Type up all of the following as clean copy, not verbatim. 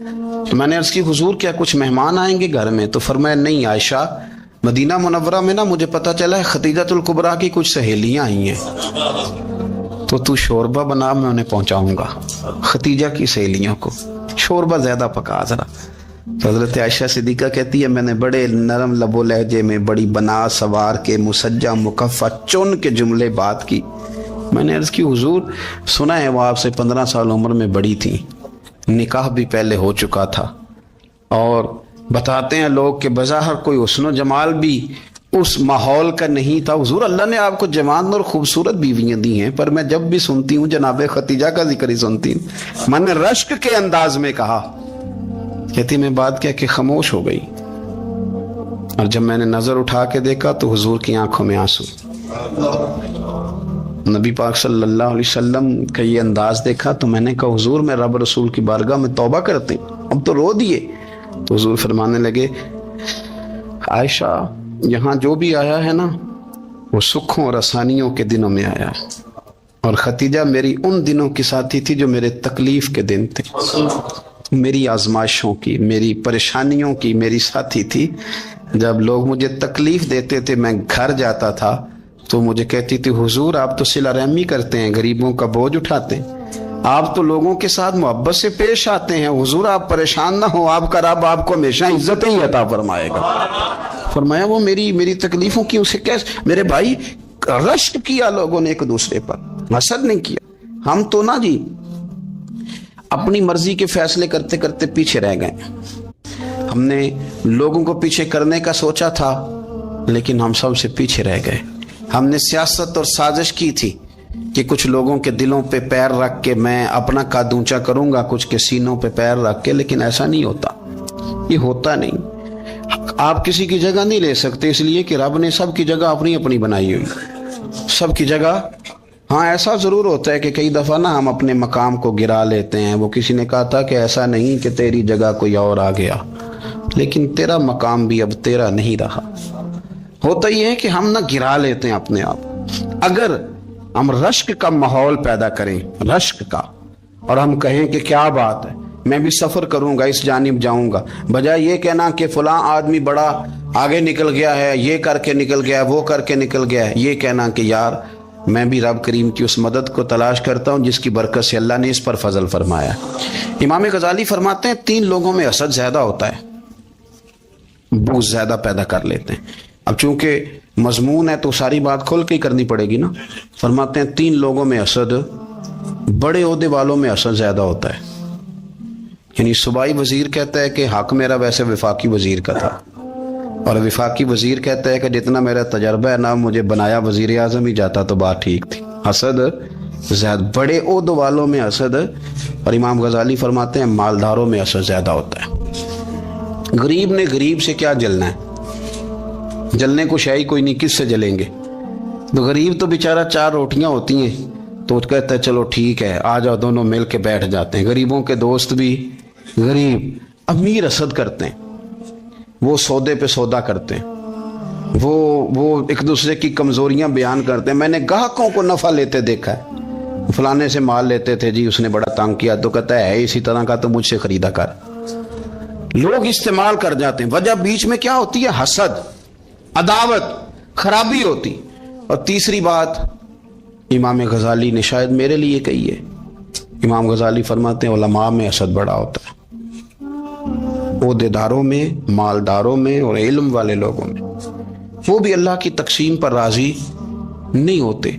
میں نے عرض کی حضور کیا کچھ مہمان آئیں گے گھر میں؟ تو فرمایا نہیں عائشہ، مدینہ منورہ میں نا مجھے پتا چلا ہے خدیجۃ الکبریٰ کی کچھ سہیلیاں آئی ہیں، تو شوربہ بنا، میں انہیں پہنچاؤں گا، خدیجہ کی سہیلیوں کو شوربہ زیادہ پکا ذرا۔ تو حضرت عائشہ صدیقہ کہتی ہے میں نے بڑے نرم لب و لہجے میں بڑی بنا سوار کے مسجع مکفہ چن کے جملے بات کی۔ میں نے عرض کی حضور سنا ہے وہ آپ سے 15 سال عمر میں بڑی تھی، نکاح بھی پہلے ہو چکا تھا، اور بتاتے ہیں لوگ کہ بظاہر کوئی حسن و جمال بھی اس ماحول کا نہیں تھا۔ حضور اللہ نے آپ کو جوان اور خوبصورت بیویاں دی ہیں، پر میں جب بھی سنتی ہوں جناب خدیجہ کا ذکر ہی سنتی ہوں۔ میں نے رشک کے انداز میں کہا، کہتی میں بات کہہ کے خاموش ہو گئی، اور جب میں نے نظر اٹھا کے دیکھا تو حضور کی آنکھوں میں آنسو۔ نبی پاک صلی اللہ علیہ وسلم کا یہ انداز دیکھا تو میں نے کہا حضور میں رب رسول کی بارگاہ میں توبہ کرتے ہیں، اب تو رو دیے۔ تو حضور فرمانے لگے عائشہ یہاں جو بھی آیا ہے نا وہ سکھوں اور آسانیوں کے دنوں میں آیا ہے، اور خدیجہ میری ان دنوں کی ساتھی تھی جو میرے تکلیف کے دن تھے، میری آزمائشوں کی، میری پریشانیوں کی میری ساتھی تھی۔ جب لوگ مجھے تکلیف دیتے تھے میں گھر جاتا تھا تو مجھے کہتی تھی حضور آپ تو صلہ رحمی کرتے ہیں، غریبوں کا بوجھ اٹھاتے ہیں، آپ تو لوگوں کے ساتھ محبت سے پیش آتے ہیں، حضور آپ پریشان نہ ہو، آپ کا رب آپ کو ہمیشہ عزتیں ہی عطا فرمائے گا۔ فرمایا وہ میری تکلیفوں کی اسے کیسے، میرے بھائی رشک کیا لوگوں نے ایک دوسرے پر، حسد نہیں کیا۔ ہم تو نا جی اپنی مرضی کے فیصلے کرتے کرتے پیچھے رہ گئے، ہم نے لوگوں کو پیچھے کرنے کا سوچا تھا لیکن ہم سب سے پیچھے رہ گئے۔ ہم نے سیاست اور سازش کی تھی کہ کچھ لوگوں کے دلوں پہ پیر رکھ کے میں اپنا قد اونچا کروں گا، کچھ کے سینوں پہ پیر رکھ کے، لیکن ایسا نہیں ہوتا، یہ ہوتا نہیں۔ آپ کسی کی جگہ نہیں لے سکتے، اس لیے کہ رب نے سب کی جگہ اپنی اپنی بنائی ہوئی، سب کی جگہ۔ ہاں ایسا ضرور ہوتا ہے کہ کئی دفعہ نا ہم اپنے مقام کو گرا لیتے ہیں۔ وہ کسی نے کہا تھا کہ ایسا نہیں کہ تیری جگہ کوئی اور آ گیا، لیکن تیرا مقام بھی اب تیرا نہیں رہا۔ ہوتا یہ ہے کہ ہم نہ گرا لیتے ہیں اپنے آپ۔ اگر ہم رشک کا ماحول پیدا کریں، رشک کا، اور ہم کہیں کہ کیا بات ہے میں بھی سفر کروں گا، اس جانب جاؤں گا، بجائے یہ کہنا کہ فلاں آدمی بڑا آگے نکل گیا ہے، یہ کر کے نکل گیا ہے، وہ کر کے نکل گیا ہے، یہ کہنا کہ یار میں بھی رب کریم کی اس مدد کو تلاش کرتا ہوں جس کی برکت سے اللہ نے اس پر فضل فرمایا۔ امام غزالی فرماتے ہیں 3 لوگوں میں حسد زیادہ ہوتا ہے، بغض زیادہ پیدا کر لیتے ہیں۔ اب چونکہ مضمون ہے تو ساری بات کھول کے ہی کرنی پڑے گی نا۔ فرماتے ہیں 3 لوگوں میں حسد، بڑے عہدے والوں میں حسد زیادہ ہوتا ہے۔ یعنی صوبائی وزیر کہتا ہے کہ حق میرا ویسے وفاقی وزیر کا تھا، اور وفاقی وزیر کہتا ہے کہ جتنا میرا تجربہ ہے نا مجھے بنایا وزیر اعظم ہی جاتا تو بات ٹھیک تھی۔ حسد زیادہ، بڑے عہدوں والوں میں حسد، اور امام غزالی فرماتے ہیں مالداروں میں حسد زیادہ ہوتا ہے۔ غریب نے غریب سے کیا جلنا ہے، جلنے کو شے کوئی نہیں، کس سے جلیں گے؟ تو غریب تو بیچارہ 4 روٹیاں ہوتی ہیں تو وہ کہتا ہے چلو ٹھیک ہے آ جاؤ دونوں مل کے بیٹھ جاتے ہیں۔ غریبوں کے دوست بھی غریب، امیر حسد کرتے ہیں، وہ سودے پہ سودا کرتے ہیں، وہ ایک دوسرے کی کمزوریاں بیان کرتے ہیں۔ میں نے گاہکوں کو نفع لیتے دیکھا ہے، فلانے سے مال لیتے تھے جی اس نے بڑا تنگ کیا، تو کہتا ہے اسی طرح کا تو مجھ سے خریدا کر۔ لوگ استعمال کر جاتے ہیں، وجہ بیچ میں کیا ہوتی ہے؟ حسد، عداوت، خرابی ہوتی۔ اور تیسری بات امام غزالی نے شاید میرے لیے کہی ہے، امام غزالی فرماتے ہیں علماء میں حسد بڑا ہوتا ہے، عہدے داروں میں، مالداروں میں، اور علم والے لوگوں میں۔ وہ بھی اللہ کی تقسیم پر راضی نہیں ہوتے،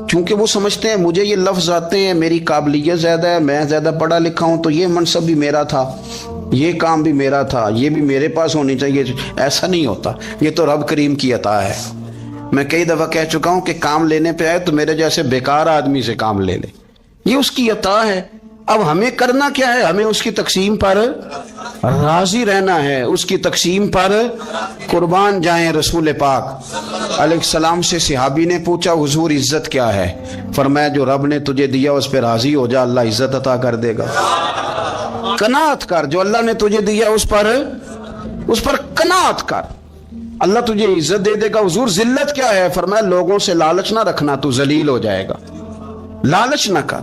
چونکہ وہ سمجھتے ہیں مجھے یہ لفظ آتے ہیں، میری قابلیت زیادہ ہے، میں زیادہ پڑھا لکھا ہوں تو یہ منصب بھی میرا تھا، یہ کام بھی میرا تھا، یہ بھی میرے پاس ہونی چاہیے۔ ایسا نہیں ہوتا، یہ تو رب کریم کی عطا ہے۔ میں کئی دفعہ کہہ چکا ہوں کہ کام لینے پہ آئے تو میرے جیسے بیکار آدمی سے کام لے لے، یہ اس کی عطا ہے۔ اب ہمیں کرنا کیا ہے؟ ہمیں اس کی تقسیم پر راضی رہنا ہے، اس کی تقسیم پر قربان جائیں۔ رسول پاک علیہ السلام سے صحابی نے پوچھا حضور عزت کیا ہے؟ فرمایا جو رب نے تجھے دیا اس پہ راضی ہو جا، اللہ عزت عطا کر دے گا۔ قناعت کر، جو اللہ نے تجھے دیا اس پر قناعت کر، اللہ تجھے عزت دے دے گا۔ حضور ذلت کیا ہے؟ فرمایا لوگوں سے لالچ نہ رکھنا، تو ذلیل ہو جائے گا، لالچ نہ کر۔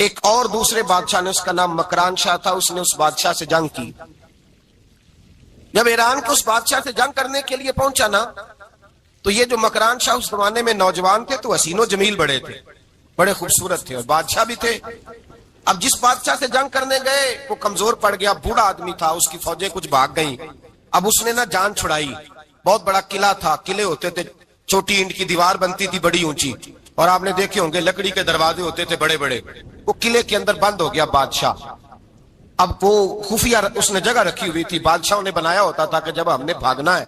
ایک اور دوسرے بادشاہ نے، اس کا نام مکران شاہ تھا، اس نے اس بادشاہ سے جنگ کی. جب ایران کے اس بادشاہ سے جنگ کرنے کے لیے پہنچا نا، تو یہ جو مکران شاہ اس زمانے میں نوجوان تھے تو حسین و جمیل بڑے تھے، بڑے خوبصورت تھے، اور بادشاہ بھی تھے. اب جس بادشاہ سے جنگ کرنے گئے وہ کمزور پڑ گیا، بوڑھا آدمی تھا، اس کی فوجیں کچھ بھاگ گئیں. اب اس نے نا جان چھڑائی. بہت بڑا قلعہ تھا، قلعے ہوتے تھے، چھوٹی اینٹ کی دیوار بنتی تھی بڑی اونچی، اور آپ نے دیکھے ہوں گے لکڑی کے دروازے ہوتے تھے بڑے بڑے. وہ قلعے کے اندر بند ہو گیا بادشاہ. اب وہ خفیہ اس نے جگہ رکھی ہوئی تھی، بادشاہوں نے بنایا ہوتا تھا کہ جب ہم نے بھاگنا ہے،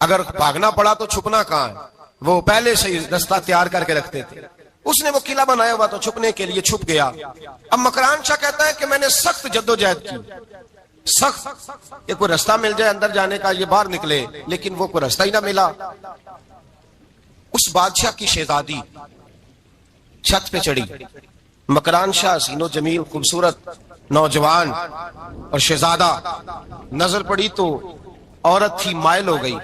اگر بھاگنا پڑا تو چھپنا کہاں ہے، وہ پہلے سے ہی رستہ تیار کر کے رکھتے تھے. اس نے وہ قلعہ بنایا ہوا تو چھپنے کے لیے چھپ گیا. اب مکران شاہ کہتا ہے کہ میں نے سخت جدوجہد کی، سخت، کہ کوئی رستہ مل جائے اندر جانے کا، یہ باہر نکلے، لیکن وہ کوئی رستہ ہی نہ ملا. اس بادشاہ کی شہزادی چھت پہ چڑھی. مکران شاہ حسین و جمیل، خوبصورت نوجوان اور شہزادہ، نظر پڑی تو عورت تھی، مائل ہو گئی.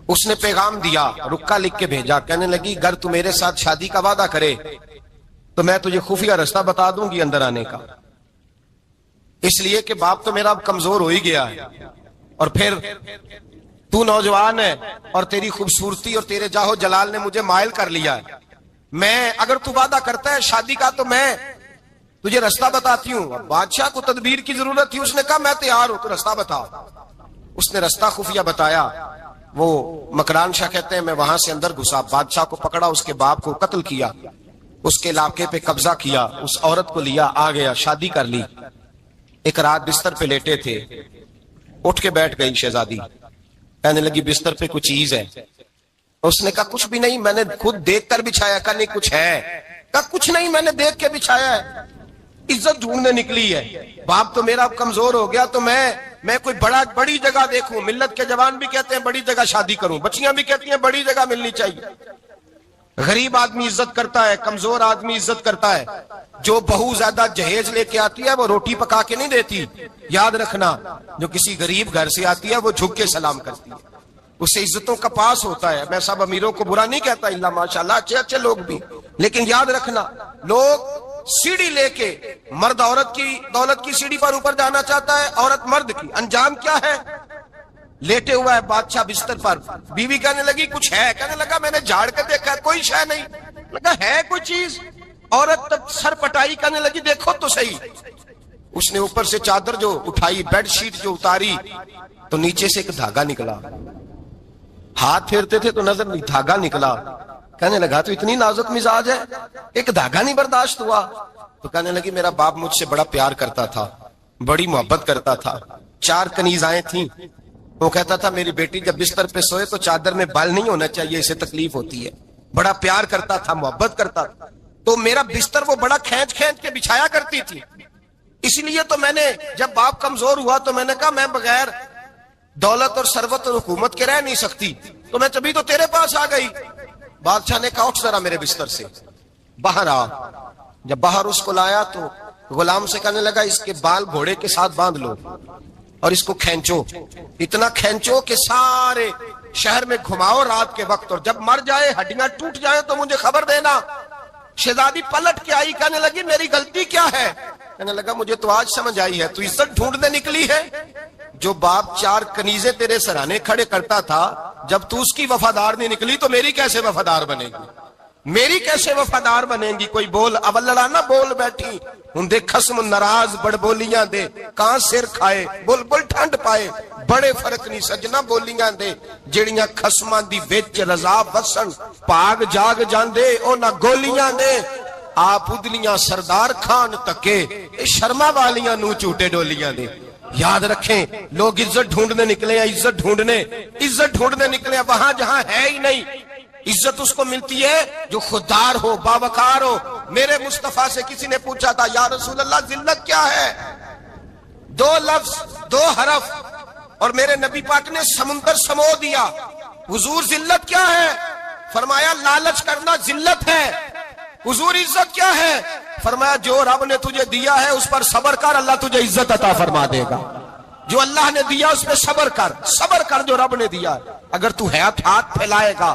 اس نے پیغام دیا، رکا لکھ کے بھیجا، کہنے لگی اگر تو میرے ساتھ شادی کا وعدہ کرے تو میں تجھے خفیہ رستہ بتا دوں گی اندر آنے کا، اس لیے کہ باپ تو میرا اب کمزور ہو ہی گیا ہے، اور پھر تو نوجوان ہے اور تیری خوبصورتی اور تیرے جاہو جلال نے مجھے مائل کر لیا ہے. میں اگر تو وعدہ کرتا ہے شادی کا تو میں تجھے رستہ بتاتی ہوں. بادشاہ کو تدبیر کی ضرورت تھی، اس نے کہا میں تیار ہوں، تو رستہ بتاؤ. اس نے رستہ خفیہ بتایا. وہ مکران شاہ کہتے ہیں میں وہاں سے اندر گھسا، بادشاہ کو پکڑا، اس کے باپ کو قتل کیا، اس کے علاقے پہ قبضہ کیا، اس عورت کو لیا، آ گیا، شادی کر لی. ایک رات بستر پہ لیٹے تھے، اٹھ کے بیٹھ گئی شہزادی، کہنے لگی بستر پہ کچھ چیز ہے. اس نے کہا کچھ بھی نہیں، میں نے خود دیکھ کر بچھایا. کہا نہیں کچھ ہے. کہا کچھ نہیں، میں نے دیکھ کے بچھایا ہے، عزت ڈھونڈنے نکلی ہے. باپ تو میرا کمزور ہو گیا تو میں کوئی بڑی جگہ دیکھوں. ملت کے جوان بھی کہتے ہیں بڑی جگہ شادی کروں، بچیاں بھی کہتی ہیں بڑی جگہ ملنی چاہیے. غریب آدمی عزت کرتا ہے، کمزور آدمی عزت کرتا ہے. جو بہو زیادہ جہیز لے کے آتی ہے وہ روٹی پکا کے نہیں دیتی، یاد رکھنا. جو کسی غریب گھر سے آتی ہے وہ جھک کے سلام کرتی ہے، اس سے عزتوں کا پاس ہوتا ہے. میں سب امیروں کو برا نہیں کہتا، اللہ ماشاءاللہ اچھے اچھے لوگ بھی، لیکن یاد رکھنا لوگ سیڑھی لے کے، مرد عورت کی دولت کی سیڑھی پر اوپر جانا چاہتا ہے، عورت مرد کی. انجام کیا ہے؟ لیٹے ہوا ہے بادشاہ بستر پر. بیوی کہنے لگی کچھ ہے. کہنے لگا میں نے جھاڑ کے دیکھا کوئی شے نہیں. لگا ہے کوئی چیز. عورت تب سر پٹائی، کہنے لگی دیکھو تو صحیح. اس نے اوپر سے چادر جو اٹھائی، بیڈ شیٹ جو اتاری، تو نیچے سے ایک دھاگا نکلا. ہاتھ پھیرتے تھے تو نظر نہیں، دھاگا نکلا. کہنے لگا تو اتنی نازک مزاج ہے، ایک دھاگا نہیں برداشت ہوا. تو کہنے لگی میرا باپ مجھ سے بڑا پیار کرتا تھا، بڑی محبت کرتا تھا. 4 کنیزائیں تھیں. وہ کہتا تھا میری بیٹی جب بستر پہ سوئے تو چادر میں بال نہیں ہونا چاہیے، اسے تکلیف ہوتی ہے. بڑا پیار کرتا تھا، محبت کرتا تھا. تو میرا بستر وہ بڑا کھینچ کھینچ کے بچھایا کرتی تھی. اس لیے تو میں نے جب باپ کمزور ہوا تو میں نے کہا میں بغیر دولت اور ثروت اور حکومت کے رہ نہیں سکتی، تو میں تبھی تو تیرے پاس آ گئی. بادشاہ نے کہا اٹھ ذرا میرے بستر سے، باہر آ. جب باہر اس کو لایا تو غلام سے کہنے لگا اس کے بال گھوڑے کے ساتھ باندھ لو اور اس کو کھینچو، اتنا کھینچو کہ سارے شہر میں گھماؤ رات کے وقت، اور جب مر جائے ہڈیاں ٹوٹ جائیں تو مجھے خبر دینا. شہزادی پلٹ کے آئی، کہنے لگی میری غلطی کیا ہے؟ کہنے لگا مجھے تو آج سمجھ آئی ہے، تو عزت ڈھونڈنے نکلی ہے. جو باپ 4 کنیزیں تیرے سرانے کھڑے کرتا تھا، جب تو اس کی وفادار نہیں نکلی تو میری کیسے وفادار بنے گی؟ میری کیسے وفادار بنے گی؟ کوئی بول اول لڑانا بول بیٹھی ہوں دے خسم ناراض بڑ بولیاں دے، کہاں سر کھائے بل بل ٹھنڈ پائے. بڑے فرق نہیں سجنا بولیاں دے، جڑیاں خسماں دی وچ رضا وسن، پاگ جاگ جاندے او نہ گولیاں دے. آپ ادلیاں سردار خان تکے، اے شرما والیاں نو چوٹے ڈولیاں دے. یاد رکھیں لوگ عزت ڈھونڈنے نکلے ہیں، عزت ڈھونڈنے نکلے ہیں وہاں جہاں ہے ہی نہیں. عزت اس کو ملتی ہے جو خوددار ہو، باوقار ہو. میرے مصطفیٰ سے کسی نے پوچھا تھا یا رسول اللہ ذلت کیا ہے؟ 2 لفظ 2 حرف اور میرے نبی پاک نے سمندر سمو دیا. حضور ذلت کیا ہے؟ فرمایا لالچ کرنا ذلت ہے. حضور عزت کیا ہے؟ فرمایا جو رب نے تجھے دیا ہے اس پر صبر کر، اللہ تجھے عزت عطا فرما دے گا. جو اللہ نے دیا اس پہ صبر کر جو رب نے دیا. اگر تو ہاتھ پھیلائے گا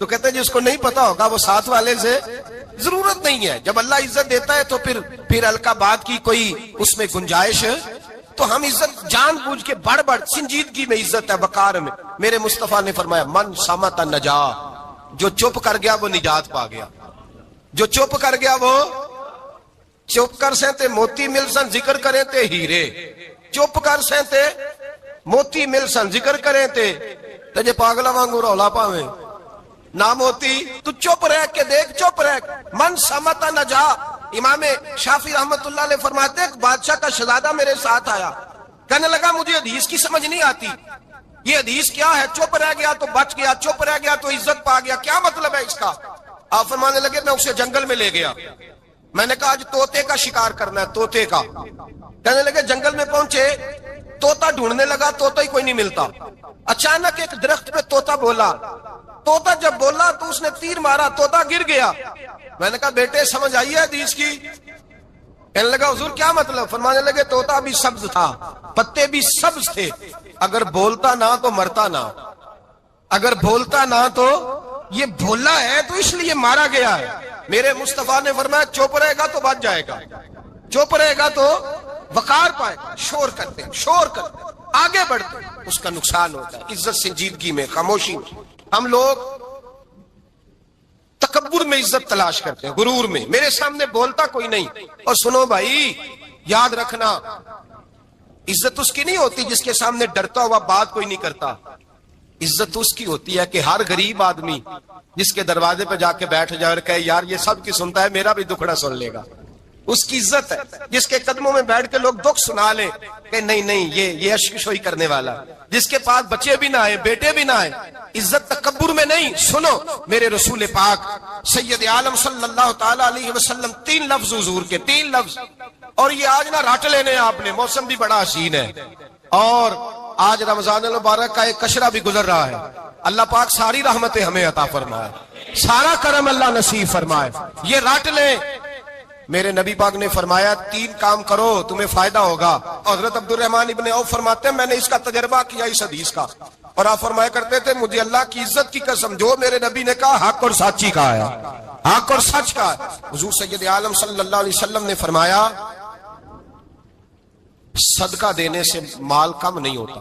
تو کہتے ہیں جس کو نہیں پتا ہوگا وہ ساتھ والے سے ضرورت نہیں ہے. جب اللہ عزت دیتا ہے تو پھر ہلکا بات کی کوئی اس میں گنجائش ہے. تو ہم عزت جان بوجھ کے بڑھ سنجیدگی میں عزت ہے، وقار میں. میرے مصطفیٰ نے فرمایا من صمت نجا، جو چپ کر گیا وہ نجات پا گیا. جو چپ کر گیا وہ چپ کر سہتے موتی مل سن ذکر کریں تے ہیرے، چپ کر سہتے موتی مل سن ذکر کریں تے جے پاگلا وانگو رولا پاویں نہ موتی. تو چپ رہ کے دیکھ، چپ رہ. من صمت نجا. امام شافعی رحمت اللہ علیہ فرماتے ہیں ایک بادشاہ کا شہزادہ میرے ساتھ آیا، کہنے لگا مجھے حدیث کی سمجھ نہیں آتی، یہ حدیث کیا ہے؟ چپ رہ گیا تو بچ گیا، چپ رہ گیا تو عزت پا گیا، کیا مطلب ہے اس کا؟ آپ فرمانے لگے میں اسے جنگل میں لے گیا، میں نے کہا آج طوطے کا شکار کرنا ہے، طوطے کا. کہنے لگے جنگل میں پہنچے، طوطا ڈھونڈنے لگا، طوطا ہی کوئی نہیں ملتا. اچانک ایک درخت پہ طوطا بولا. طوطا جب بولا تو اس نے تیر مارا، طوطا گر گیا. میں نے کہا بیٹے سمجھ آئی ہے حدیث کی؟ کہنے لگا حضور کیا مطلب؟ فرمانے لگے طوطا بھی سبز تھا، پتے بھی سبز تھے، اگر بولتا نہ تو مرتا نہ، اگر بولتا نہ تو یہ بولا ہے تو اس لیے مارا گیا ہے. میرے مصطفیٰ نے فرمایا چپ رہے گا تو بچ جائے گا، چپ رہے گا تو وقار پائے گا. شور کرتے آگے بڑھتے اس کا نقصان ہوتا ہے. عزت سنجیدگی میں، خاموشی میں. ہم لوگ تکبر میں عزت تلاش کرتے ہیں، غرور میں. میرے سامنے بولتا کوئی نہیں. اور سنو بھائی یاد رکھنا، عزت اس کی نہیں ہوتی جس کے سامنے ڈرتا ہوا بات کوئی نہیں کرتا. عزت اس کی ہوتی ہے کہ ہر غریب آدمی جس کے دروازے پہ جا کے بیٹھ جائے اور کہے یار یہ سب کی سنتا ہے، میرا بھی دکھڑا سن لے گا، اس کی عزت ہے. جس کے قدموں میں بیٹھ کے لوگ دکھ سنا لیں کہ نہیں یہ عشق شوئی کرنے والا. جس کے پاس بچے بھی نہ آئے، بیٹے بھی نہ آئے. عزت تکبر میں نہیں. سنو میرے رسول پاک سید عالم صلی اللہ تعالی علیہ وسلم 3 لفظ حضور کے، 3 لفظ. اور یہ آج نہ رٹ لینے آپ نے، موسم بھی بڑا حسین ہے اور آج رمضان المبارک کا ایک کشرہ بھی گزر رہا ہے. اللہ پاک ساری رحمتیں ہمیں عطا فرمائے، سارا کرم اللہ نصیب فرمائے. یہ رٹ لیں. میرے نبی پاک نے فرمایا 3 کام کرو تمہیں فائدہ ہوگا. حضرت عبد الرحمن ابن عوف فرماتے ہیں میں نے اس کا تجربہ کیا اس حدیث کا، اور آپ فرمایا کرتے تھے مجھے اللہ کی عزت کی قسم جو میرے نبی نے کہا حق اور سچی کہا ہے، حق اور سچ کا ہے. حضور سید عالم صلی اللہ علیہ وسلم نے فرمایا صدقہ دینے سے مال کم نہیں ہوتا.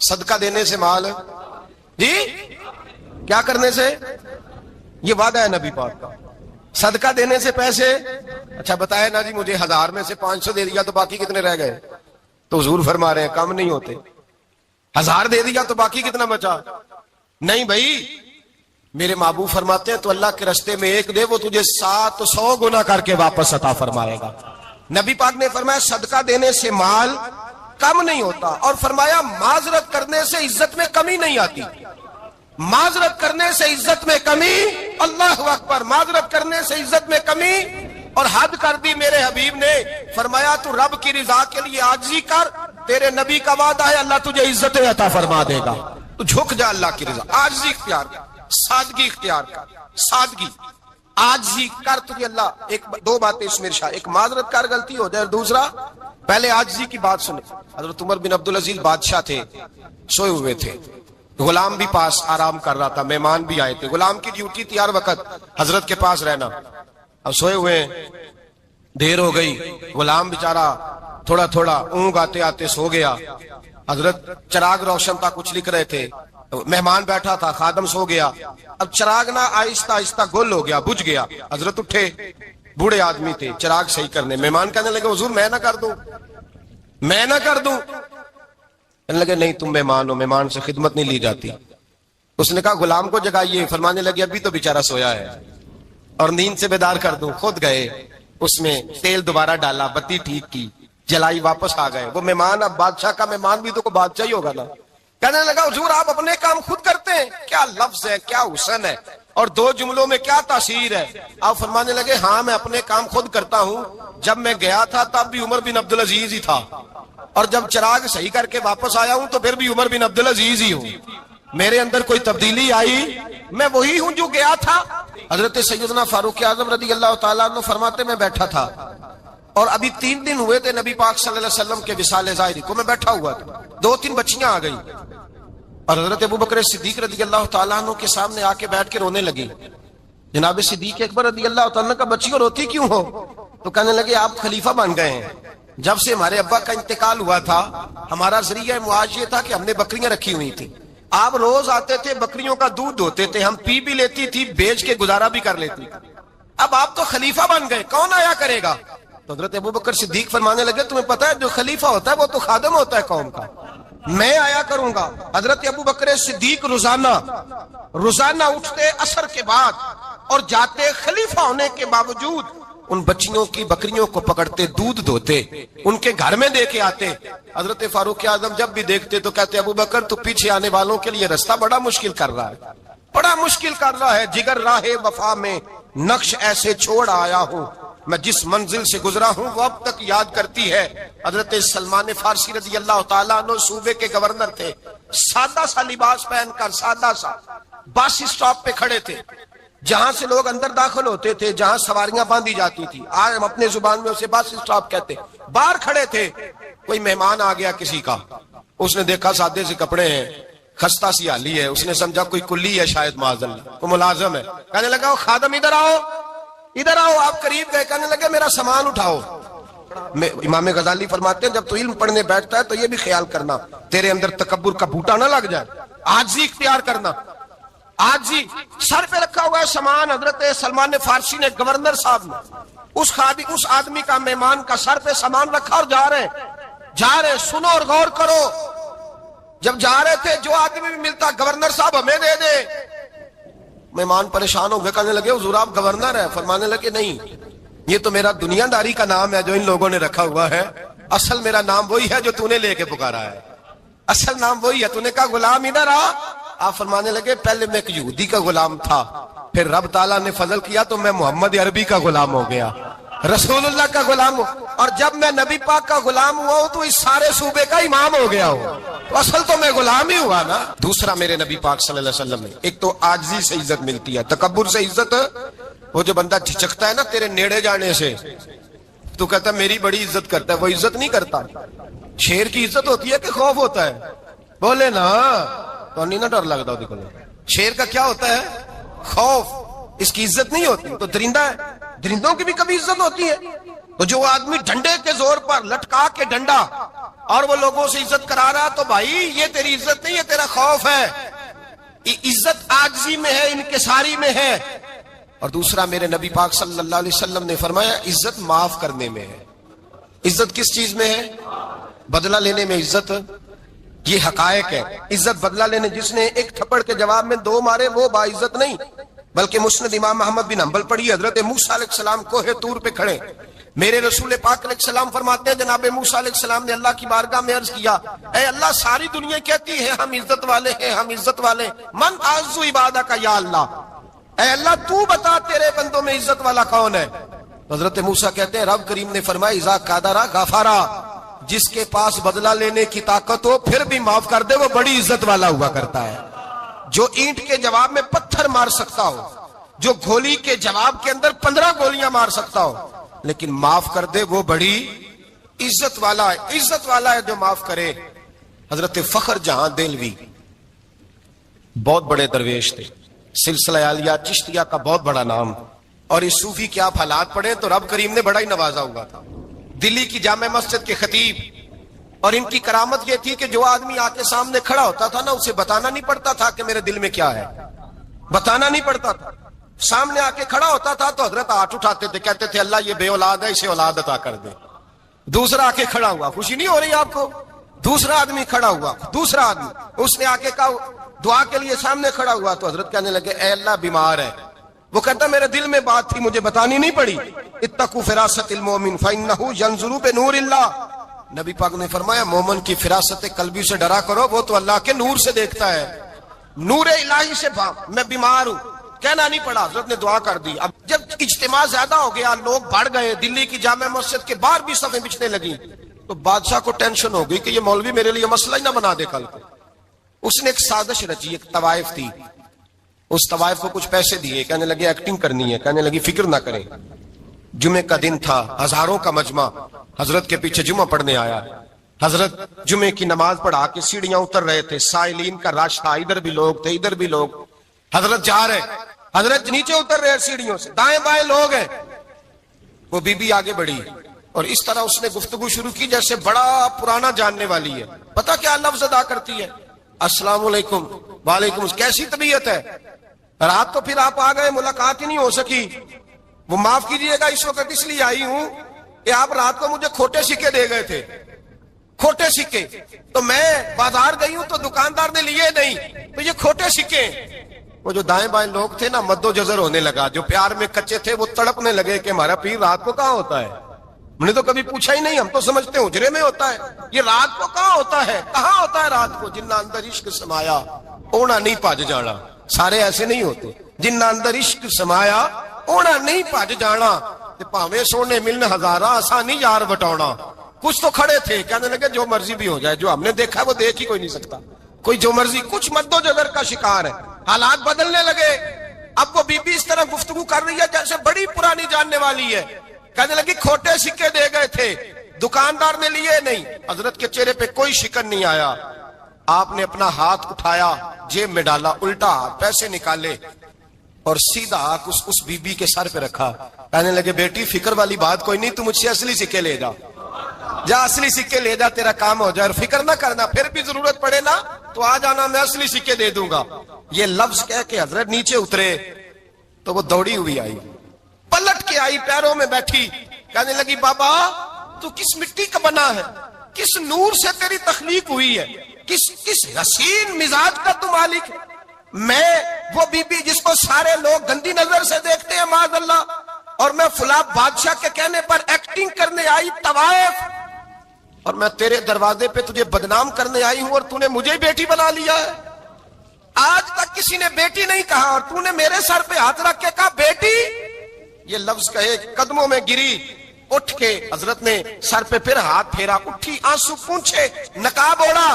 صدقہ دینے سے مال جی کیا کرنے سے؟ یہ وعدہ ہے نبی پاک کا. صدقہ دینے سے پیسے، اچھا بتائے نا جی مجھے 1000 میں سے 500 دے دیا تو باقی کتنے رہ گئے؟ تو حضور فرما رہے ہیں کم نہیں ہوتے. 1000 دے دیا تو باقی کتنا بچا؟ نہیں بھائی، میرے محبوب فرماتے ہیں تو اللہ کے رستے میں 1 دے وہ تجھے 700 گنا کر کے واپس عطا فرمائے گا. نبی پاک نے فرمایا صدقہ دینے سے مال کم نہیں ہوتا، اور فرمایا معذرت کرنے سے عزت میں کمی نہیں آتی. معذرت کرنے سے عزت میں کمی، اللہ اکبر، معذرت کرنے سے عزت میں کمی. اور حد کر دی میرے حبیب نے، فرمایا تو رب کی رضا کے لیے عاجزی کر، تیرے نبی کا وعدہ ہے اللہ تجھے عزت عطا فرما دے گا. تو جھک جا اللہ کی رضا، عاجزی اختیار کر، سادگی اختیار کر، سادگی عاجزی کر. تجھے اللہ 2 باتیں اس میں ارشاد، ایک معذرت کر غلطی ہو جائے، اور دوسرا پہلے عاجزی کی بات سنے. حضرت عمر بن عبدالعزیز بادشاہ تھے، سوئے ہوئے تھے، غلام بھی پاس آرام کر رہا تھا، مہمان بھی آئے تھے. غلام کی ڈیوٹی تھی ہر وقت حضرت کے پاس رہنا. اب سوئے ہوئے دیر ہو گئی، غلام بیچارہ تھوڑا تھوڑا اونگ آتے آتے سو گیا. حضرت چراغ روشن تھا، کچھ لکھ رہے تھے، مہمان بیٹھا تھا، خادم سو گیا. اب چراغ نہ آہستہ آہستہ گل ہو گیا، بجھ گیا. حضرت اٹھے، بوڑھے آدمی تھے، چراغ صحیح کرنے. مہمان کہنے لگے حضور میں نہ کر دوں، میں نہ کر دوں. کہنے لگے نہیں تم مہمان ہو، مہمان سے خدمت نہیں لی جاتی. اس نے کہا غلام کو جگائیے. فرمانے لگے ابھی تو بیچارہ سویا ہے اور نیند سے بیدار کر دوں. خود گئے، اس میں تیل دوبارہ ڈالا، بتی ٹھیک کی، جلائی، واپس آ گئے. وہ مہمان، اب بادشاہ کا مہمان بھی تو کوئی بادشاہ ہی ہوگا نا. کہنے لگا حضور آپ اپنے کام خود کرتے ہیں. کیا لفظ ہے، کیا حسن ہے، اور 2 جملوں میں کیا تاثیر ہے. آپ فرمانے لگے ہاں میں اپنے کام خود کرتا ہوں. جب میں گیا تھا تب بھی عمر بن عبدالعزیز ہی تھا، اور جب چراغ صحیح کر کے واپس آیا ہوں تو پھر بھی عمر بن عبدالعزیز ہی ہوں. میرے اندر کوئی تبدیلی آئی؟ میں وہی ہوں جو گیا تھا. حضرت سیدنا فاروق اعظم رضی اللہ تعالیٰ عنہ فرماتے میں بیٹھا تھا، اور ابھی 3 دن ہوئے تھے نبی پاک صلی اللہ علیہ وسلم کے وصال ظاہری کو. میں بیٹھا ہوا تھا، 2-3 بچیاں آ گئی. اور حضرت ابو بکر صدیق رضی اللہ تعالیٰ عنہ کے سامنے آ کے بیٹھ کے رونے لگی. جناب صدیق اکبر رضی اللہ تعالیٰ کا بچی کو روتی کیوں ہو؟ تو کہنے لگے آپ خلیفہ بن گئے ہیں. جب سے ہمارے ابا کا انتقال ہوا تھا ہمارا ذریعہ معاش یہ تھا کہ ہم نے بکریاں رکھی ہوئی تھی. آپ روز آتے تھے بکریوں کا دودھ دھوتے تھے, ہم پی بھی لیتی تھی, بیچ کے گزارا بھی کر لیتی. اب آپ تو خلیفہ بن گئے, کون آیا کرے گا؟ تو حضرت ابو بکر صدیق فرمانے لگے تمہیں پتا ہے جو خلیفہ ہوتا ہے وہ تو خادم ہوتا ہے قوم کا, میں آیا کروں گا. حضرت ابو بکر صدیق روزانہ اٹھتے عصر کے بعد اور جاتے خلیفہ ہونے کے باوجود ان بچیوں کی بکریوں کو پکڑتے, دودھ دھوتے, ان کے گھر میں دے کے آتے. حضرت فاروق اعظم جب بھی دیکھتے تو کہتے ابو بکر تو پیچھے آنے والوں کے لیے راستہ بڑا مشکل کر رہا ہے, بڑا مشکل کر رہا ہے. جگر راہ وفا میں نقش ایسے چھوڑ آیا ہوں, میں جس منزل سے گزرا ہوں وہ اب تک یاد کرتی ہے. حضرت سلمان فارسی رضی اللہ تعالیٰ عنہ صوبے کے گورنر تھے, سادہ سا لباس پہن کر سادہ سا بس اسٹاپ پہ کھڑے تھے, جہاں سے لوگ اندر داخل ہوتے تھے, جہاں سواریاں باندھی جاتی تھی, آج ہم اپنے زبان میں اسے بس اسٹاپ کہتے. باہر کھڑے تھے, کوئی مہمان آ گیا کسی کا, اس نے دیکھا سادے سے کپڑے ہیں, خستہ سی حالی ہے, اس نے سمجھا کوئی کلی ہے شاید معاذ اللہ, کوئی ملازم ہے. کہنے لگا وہ خادم ادھر آؤ, ادھر آؤ. آپ قریب گئے, کہنے لگے میرا سامان اٹھاؤ. امام غزالی فرماتے ہیں جب تو علم پڑھنے بیٹھتا ہے تو یہ بھی خیال کرنا تیرے اندر تکبر کا بوٹا نہ لگ جائے, عاجزی اختیار کرنا. عاجزی سر پہ رکھا ہوا ہے سامان. حضرت سلمان فارسی نے, گورنر صاحب نے, اس آدمی کا, مہمان کا سر پہ سامان رکھا اور جا رہے. سنو اور غور کرو, جب جا رہے تھے جو آدمی بھی ملتا گورنر صاحب ہمیں دے دے. مہمان پریشان ہو گئے, کہنے لگے حضور آپ گورنر ہے؟ فرمانے لگے نہیں, یہ تو میرا دنیا داری کا نام ہے جو ان لوگوں نے رکھا ہوا ہے, اصل میرا نام وہی ہے جو تو نے لے کے پکارا ہے, اصل نام وہی ہے. تو نے کہا غلام ادھر آ. آپ فرمانے لگے پہلے میں ایک یہودی کا غلام تھا, پھر رب تعالیٰ نے فضل کیا تو میں محمد عربی کا غلام ہو گیا, رسول اللہ کا غلام ہوں, اور جب میں نبی پاک کا غلام ہوا ہوں تو اس سارے صوبے کا امام ہو گیا ہوں. تو اصل تو میں غلام ہی ہوا نا. دوسرا میرے نبی پاک صلی اللہ علیہ وسلم نے, ایک تو عاجزی سے عزت ملتی ہے, تکبر سے عزت. وہ جو بندہ جھجکتا ہے نا تیرے نیڑے جانے سے, تو کہتا ہے میری بڑی عزت کرتا ہے, وہ عزت نہیں کرتا. شیر کی عزت ہوتی ہے کہ خوف ہوتا ہے؟ بولے نا تو نہیں نا ڈر لگتا. شیر کا کیا ہوتا ہے؟ خوف. اس کی عزت نہیں ہوتی. تو درندہ ہے, درندوں کی بھی کبھی عزت ہوتی ہے. تو جو آدمی ڈنڈے کے زور پر لٹکا کے ڈنڈا اور وہ لوگوں سے عزت کرا رہا, تو بھائی یہ تیری عزت نہیں, یہ تیرا خوف ہے. عزت عاجزی میں ہے, انکساری میں ہے. اور دوسرا میرے نبی پاک صلی اللہ علیہ وسلم نے فرمایا عزت معاف کرنے میں ہے. عزت کس چیز میں ہے؟ بدلہ لینے میں عزت. یہ حقائق ہے. عزت بدلہ لینے, جس نے ایک تھپڑ کے جواب میں 2 مارے وہ باعزت نہیں. بلکہ مسند امام محمد بن حنبل پڑھی, حضرت موسیٰ علیہ السلام کوہ طور پہ کھڑے, میرے رسول پاک علیہ السلام فرماتے ہیں جناب موسیٰ علیہ السلام نے اللہ کی بارگاہ میں عرض کیا, اے اللہ ساری دنیا کہتی ہے ہم عزت والے ہیں, ہم عزت والے, من اعز عبادہ کا یا اللہ, اے اللہ تو بتا تیرے بندوں میں عزت والا کون ہے؟ حضرت موسیٰ کہتے ہیں رب کریم نے فرمایا اذا قادرا غفارا, جس کے پاس بدلہ لینے کی طاقت ہو پھر بھی معاف کر دے وہ بڑی عزت والا ہوا کرتا ہے. جو اینٹ کے جواب میں پتھر مار سکتا ہو, جو گولی کے جواب کے اندر 15 گولیاں مار سکتا ہو, لیکن معاف کر دے وہ بڑی عزت والا ہے. عزت والا ہے جو معاف کرے. حضرت فخر جہاں دہلوی بہت بڑے درویش تھے, سلسلہ عالیہ چشتیہ کا بہت بڑا نام, اور اس صوفی کے آپ حالات پڑھیں تو رب کریم نے بڑا ہی نوازا ہوا تھا. دلی کی جامع مسجد کے خطیب, اور ان کی کرامت یہ تھی کہ جو آدمی آ کے سامنے کھڑا ہوتا تھا نا اسے بتانا نہیں پڑتا تھا کہ میرے دل میں کیا ہے, بتانا نہیں پڑتا تھا. سامنے آ کے کھڑا ہوتا تھا تو حضرت ہاتھ اٹھاتے تھے, کہتے تھے اللہ یہ بے اولاد ہے اسے اولاد عطا کر دے. دوسرا آ کے کھڑا ہوا, خوشی نہیں ہو رہی آپ کو؟ دوسرا آدمی کھڑا ہوا, دوسرا آدمی, اس نے آ کے کہا دعا کے لیے سامنے کھڑا ہوا, تو حضرت کہنے لگے اے اللہ بیمار ہے. وہ کہتا میرے دل میں بات تھی مجھے بتانی نہیں پڑی. اتقوا فراست المومن فانه ينظر بنور اللہ, نبی پاک نے فرمایا مومن کی فراست قلبی سے ڈرا کرو, وہ تو اللہ کے نور سے دیکھتا ہے. نور الہی سے میں بیمار ہوں, کہنا نہیں پڑا, حضرت نے دعا کر دی. اب جب اجتماع زیادہ ہو گیا, لوگ بڑھ گئے, دلی کی جامع مسجد کے باہر بھی صفیں بچھنے لگی, تو بادشاہ کو ٹینشن ہو گئی کہ یہ مولوی میرے لیے مسئلہ ہی نہ بنا دے کل کو. اس نے ایک سازش رچی, ایک طوائف تھی, اس طوائف کو کچھ پیسے دیے, کہنے لگے ایکٹنگ کرنی ہے, کہنے لگی فکر نہ کریں. جمعے کا دن تھا, ہزاروں کا مجمع حضرت کے پیچھے جمعہ پڑھنے آیا. حضرت جمعے کی نماز پڑھا کے سیڑھیاں اتر رہے تھے، سائلین کا رش تھا، ادھر بھی لوگ تھے ادھر بھی لوگ، حضرت جا رہے، حضرت نیچے اتر رہے سیڑھیوں سے، دائیں بائیں لوگ ہیں، وہ بی بی آگے بڑھی اور اس طرح اس نے گفتگو شروع کی جیسے بڑا پرانا جاننے والی ہے. پتہ کیا لفظ ادا کرتی ہے؟ السلام علیکم. وعلیکم السلام. کیسی طبیعت ہے؟ رات تو پھر آپ آ گئے، ملاقات ہی نہیں ہو سکی. وہ معاف کیجئے گا اس وقت اس لیے آئی ہوں کہ آپ رات کو مجھے کھوٹے سکے دے گئے تھے، کھوٹے سکے، تو میں بازار گئی ہوں تو دکاندار نے لیے نہیں، تو یہ کھوٹے سکے. وہ جو دائیں بائیں لوگ تھے نا، مد و جزر ہونے لگا. جو پیار میں کچے تھے وہ تڑپنے لگے کہ ہمارا پیر رات کو کہاں ہوتا ہے. ہم نے تو کبھی پوچھا ہی نہیں، ہم تو سمجھتے ہیں حجرے میں ہوتا ہے، یہ رات کو کہاں ہوتا ہے، کہاں ہوتا ہے رات کو. جنہ اندر عشق سمایا اونا نہیں پاج جانا. سارے ایسے نہیں ہوتے. جنہ اندر عشق سمایا اونا نہیں پاج جانا. پاوے سونے ملن ہزارہ آسانی یار بٹاؤنا. کچھ تو کھڑے تھے کہنے لگے جو مرضی بھی ہو جائے، جو ہم نے دیکھا وہ دیکھ ہی کوئی نہیں سکتا، کوئی جو مرضی. کچھ مد و جزر کا شکار ہے. حالات بدلنے لگے. اب وہ بی بی اس طرح گفتگو کر رہی ہے جیسے بڑی پرانی جاننے والی ہے. کہنے لگی کھوٹے سکے دے گئے تھے، دکاندار نے لیے نہیں. حضرت کے چہرے پہ کوئی شکن نہیں آیا. آپ نے اپنا ہاتھ اٹھایا، جیب میں ڈالا، الٹا ہاتھ، پیسے نکالے اور سیدھا ہاتھ اس بی بی کے سر پہ رکھا. کہنے لگے بیٹی فکر والی بات کوئی نہیں، تم مجھ سے اصلی سکے لے جا، جا اصلی سکے لے جا، تیرا کام ہو جائے. اور فکر نہ کرنا، پھر بھی ضرورت پڑے نا تو آ جانا، میں اصلی سکے دے دوں گا. یہ لفظ کہہ کے حضرت نیچے اترے تو وہ دوڑی ہوئی آئی، پلٹ کے آئی، پیروں میں بیٹھی. کہنے لگی بابا تو کس مٹی کا بنا ہے، کس نور سے تیری تخلیق ہوئی ہے، کس حسین مزاج کا تو مالک ہے. میں وہ بی بی جس کو سارے لوگ گندی نظر سے دیکھتے ہیں معاذ اللہ، اور میں فلاں بادشاہ کے کہنے پر ایکٹنگ کرنے آئی طوائف، اور میں تیرے دروازے پہ تجھے بدنام کرنے آئی ہوں اور تو نے مجھے بیٹی بنا لیا ہے. آج تک کسی نے بیٹی نہیں کہا اور تو نے میرے سر پہ ہاتھ رکھ کے کہا بیٹی. یہ لفظ کہے قدموں میں گری، اٹھ کے حضرت نے سر پہ پھر ہاتھ پھیرا، اٹھی، آنسو پونچھے، نقاب اوڑا.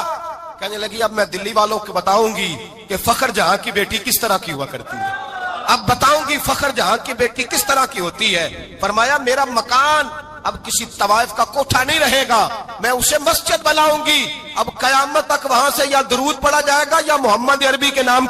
کہنے لگی اب میں دلی والوں کو بتاؤں گی کہ فخر جہاں کی بیٹی کس طرح کی ہوا کرتی ہے، اب بتاؤں گی فخر جہاں کی بیٹی کس طرح کی ہوتی ہے. فرمایا میرا مکان اب کسی طوائف کا کوٹھا نہیں رہے گا، میں اسے مسجد بناؤں گی. اب قیامت تک وہاں سے یا درود پڑھا جائے گا یا محمد عربی کے نام کی